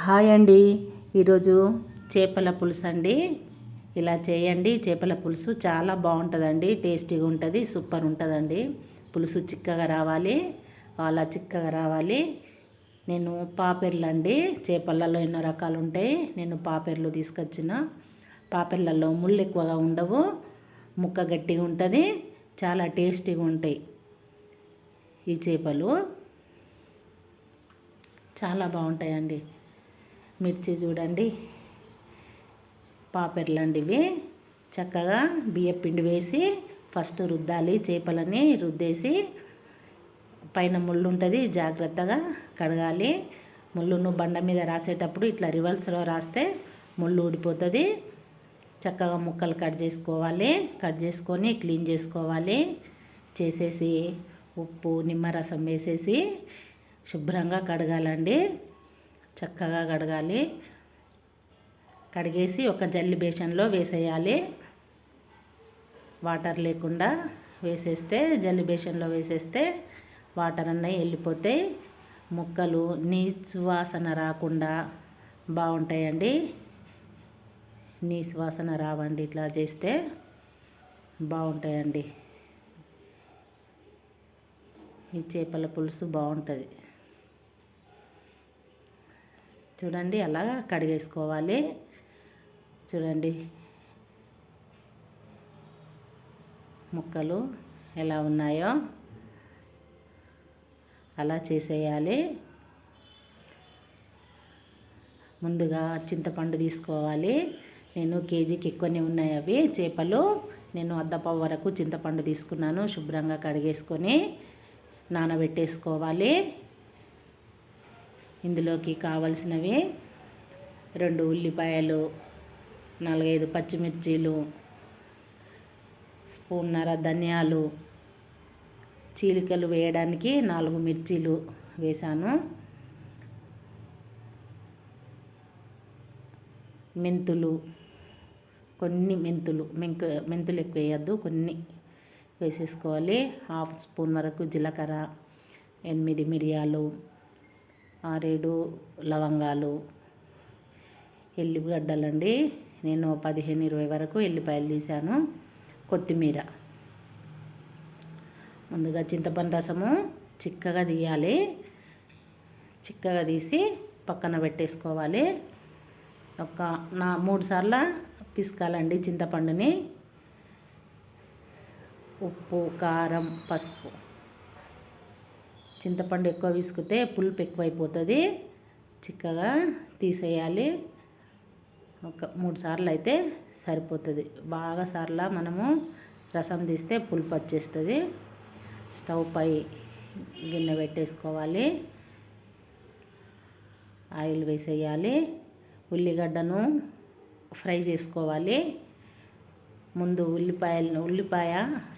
Hi అండి. ఈరోజు చేపల పులుసు అండి. ఇలా చేయండి. చేపల పులుసు చాలా బాగుంటుందండి. టేస్టీగా ఉంటుంది. సూపర్ ఉంటుందండి. పులుసు చిక్కగా రావాలి, అలా చిక్కగా రావాలి. నేను పాపెర్లు అండి. చేపలలో ఎన్నో రకాలు ఉంటాయి. నేను పాపెర్లు తీసుకొచ్చిన. పాపెర్లలో ముళ్ళు ఎక్కువగా ఉండవు, ముక్క గట్టిగా ఉంటుంది, చాలా టేస్టీగా ఉంటాయి. ఈ చేపలు చాలా బాగుంటాయండి. మిర్చి చూడండి, పాపెర్లండి ఇవి. చక్కగా బియ్యం పిండి వేసి ఫస్ట్ రుద్దాలి. చేపలని రుద్దేసి పైన ముళ్ళు ఉంటుంది, జాగ్రత్తగా కడగాలి. ముళ్ళును బండ మీద రాసేటప్పుడు ఇట్లా రివర్స్లో రాస్తే ముళ్ళు ఊడిపోతుంది. చక్కగా ముక్కలు కట్ చేసుకోవాలి. కట్ చేసుకొని క్లీన్ చేసుకోవాలి. చేసేసి ఉప్పు నిమ్మరసం వేసేసి శుభ్రంగా కడగాలండి. చక్కగా కడగాలి. కడిగేసి ఒక జల్లి బేషన్లో వేసేయాలి. వాటర్ లేకుండా వేసేస్తే, జల్లి బేషన్లో వేసేస్తే వాటర్ అన్నీ వెళ్ళిపోతాయి. ముక్కలు నీచు వాసన రాకుండా బాగుంటాయండి. నీచు వాసన రావండి. ఇట్లా చేస్తే బాగుంటాయండి. ఈ చేపల పులుసు బాగుంటుంది. చూడండి, అలా కడిగేసుకోవాలి. చూడండి ముక్కలు ఎలా ఉన్నాయో అలా చేసేయాలి. ముందుగా చింతపండు తీసుకోవాలి. నేను కేజీకి ఎక్కువనే ఉన్నాయి అవి చేపలు. నేను అద్దపావు వరకు చింతపండు తీసుకున్నాను. శుభ్రంగా కడిగేసుకొని నానబెట్టేసుకోవాలి. ఇందులోకి కావలసినవి 2 ఉల్లిపాయలు, 4-5 పచ్చిమిర్చీలు, స్పూన్నర ధనియాలు, చీలికలు వేయడానికి 4 మిర్చీలు వేశాను. మెంతులు, కొన్ని మెంతులు ఎక్కువ వేయద్దు, కొన్ని వేసేసుకోవాలి. 1/2 స్పూన్ వరకు జీలకర్ర, 8 మిరియాలు, 6-7 లవంగాలు, ఎల్లిగడ్డలండి. నేను 15-20 వరకు ఎల్లిపాయలు తీశాను. కొత్తిమీర. ముందుగా చింతపండు రసము చిక్కగా తీయాలి. చిక్కగా తీసి పక్కన పెట్టేసుకోవాలి. 3 సార్లు పిసకాలండి చింతపండుని. ఉప్పు, కారం, పసుపు. చింతపండు ఎక్కువ విసుకుతే పులుపు ఎక్కువైపోతుంది. చిక్కగా తీసేయాలి. 3 సార్లు అయితే సరిపోతుంది. బాగా సార్లు మనము రసం తీస్తే పులుపు వచ్చేస్తుంది. స్టవ్ పై గిన్నె పెట్టేసుకోవాలి. ఆయిల్ వేసేయాలి. ఉల్లిగడ్డను ఫ్రై చేసుకోవాలి. ముందు ఉల్లిపాయ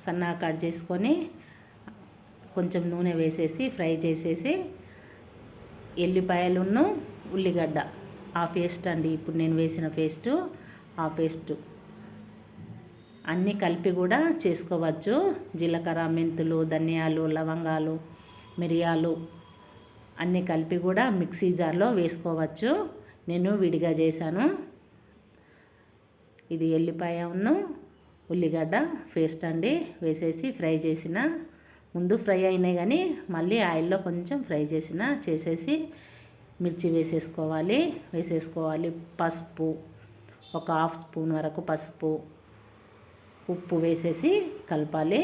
సన్నగా కట్ చేసుకొని కొంచెం నూనె వేసేసి ఫ్రై చేసేసి ఎల్లిపాయలును ఉల్లిగడ్డ ఆ పేస్ట్ అండి. ఇప్పుడు నేను వేసిన పేస్టు, ఆ పేస్టు అన్నీ కలిపి కూడా చేసుకోవచ్చు. జీలకర్ర, మెంతులు, ధనియాలు, లవంగాలు, మిరియాలు అన్నీ కలిపి కూడా మిక్సీ జార్లో వేసుకోవచ్చు. నేను విడిగా చేశాను. ఇది ఎల్లిపాయను ఉల్లిగడ్డ పేస్ట్ అండి. వేసేసి ఫ్రై చేసిన, ముందు ఫ్రై అయినాయి కానీ మళ్ళీ ఆయిల్లో కొంచెం ఫ్రై చేసేసి మిర్చి వేసేసుకోవాలి. పసుపు, ఒక 1/2 స్పూన్ వరకు పసుపు, ఉప్పు వేసేసి కలపాలి.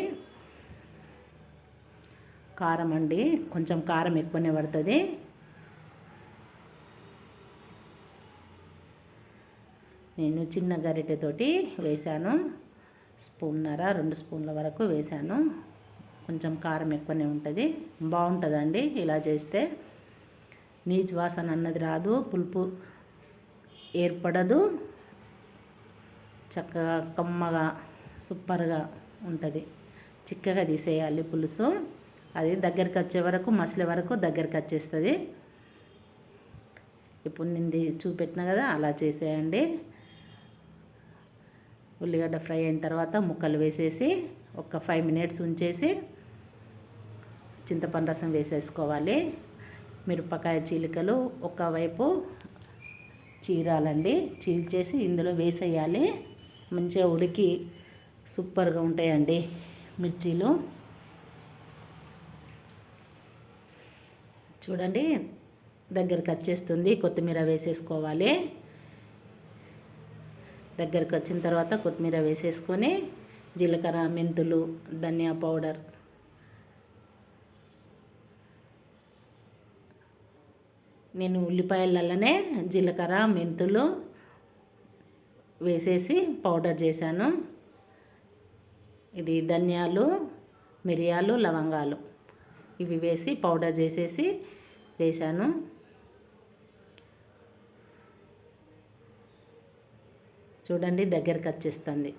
కారం అండి, కొంచెం కారం ఎక్కువనే పడుతుంది. నేను చిన్న గరిటెతోటి వేశాను. 1.5-2 స్పూన్ల వరకు వేశాను. కొంచెం కారం ఎక్కువనే ఉంటుంది. బాగుంటుందండి ఇలా చేస్తే. నీచు వాసన అన్నది రాదు, పులుపు ఏర్పడదు. చక్కగా కమ్మగా సూపర్గా ఉంటుంది. చిక్కగా తీసేయాలి పులుసు. అది దగ్గరికి వచ్చే వరకు, మసలే వరకు దగ్గరికి వచ్చేస్తుంది. ఇప్పుడు నేను చూపెట్టిన కదా, అలా చేసేయండి. ఉల్లిగడ్డ ఫ్రై అయిన తర్వాత ముక్కలు వేసేసి ఒక 5 మినిట్స్ ఉంచేసి చింతపండు రసం వేసేసుకోవాలి. మిరపకాయ చీలికలు ఒకవైపు చీరాలండి. చీల్చేసి ఇందులో వేసేయాలి. మంచిగా ఉడికి సూపర్గా ఉంటాయండి మిర్చీలు. చూడండి దగ్గరికి వచ్చేస్తుంది. కొత్తిమీర వేసేసుకోవాలి. దగ్గరికి వచ్చిన తర్వాత కొత్తిమీర వేసేసుకొని జీలకర్ర, మెంతులు, ధనియా పౌడర్, నేను ఉల్లిపాయలలోనే జీలకర్ర, మెంతులు వేసేసి పౌడర్ చేశాను. ఇది ధనియాలు, మిరియాలు, లవంగాలు ఇవి వేసి పౌడర్ చేసేసి వేశాను. చూడండి దగ్గరికి వచ్చేస్తుంది.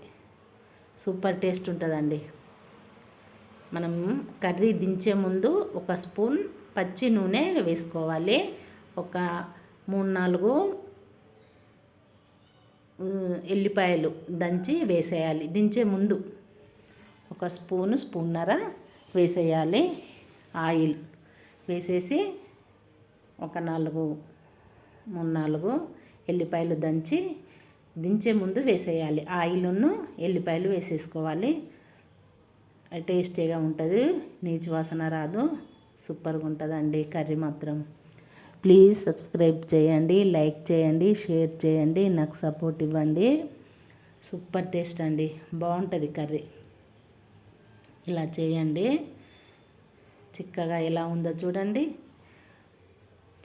సూపర్ టేస్ట్ ఉంటుందండి. మనం కర్రీ దించే ముందు ఒక స్పూన్ పచ్చి నూనె వేసుకోవాలి. ఒక 3-4 ఎల్లిపాయలు దంచి వేసేయాలి. దించే ముందు ఒక స్పూన్నర వేసేయాలి. ఆయిల్ వేసేసి ఒక 3-4 ఎల్లిపాయలు దంచి దించే ముందు వేసేయాలి. ఆయిల్ను ఎల్లిపాయలు వేసేసుకోవాలి. టేస్టీగా ఉంటుంది. నీచు వాసన రాదు. సూపర్గా ఉంటుందండి కర్రీ మాత్రం. ప్లీజ్ సబ్స్క్రైబ్ చేయండి, లైక్ చేయండి, షేర్ చేయండి, నాకు సపోర్ట్ ఇవ్వండి. సూపర్ టేస్ట్ అండి. బాగుంటుంది కర్రీ. ఇలా చేయండి. చిక్కగా ఎలా ఉందో చూడండి.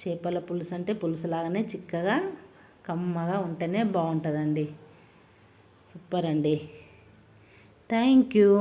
చేపల పులుసు అంటే పులుసులాగానే చిక్కగా కమ్మగా ఉంటేనే బాగుంటుందండి. సూపర్ అండి. Thank you.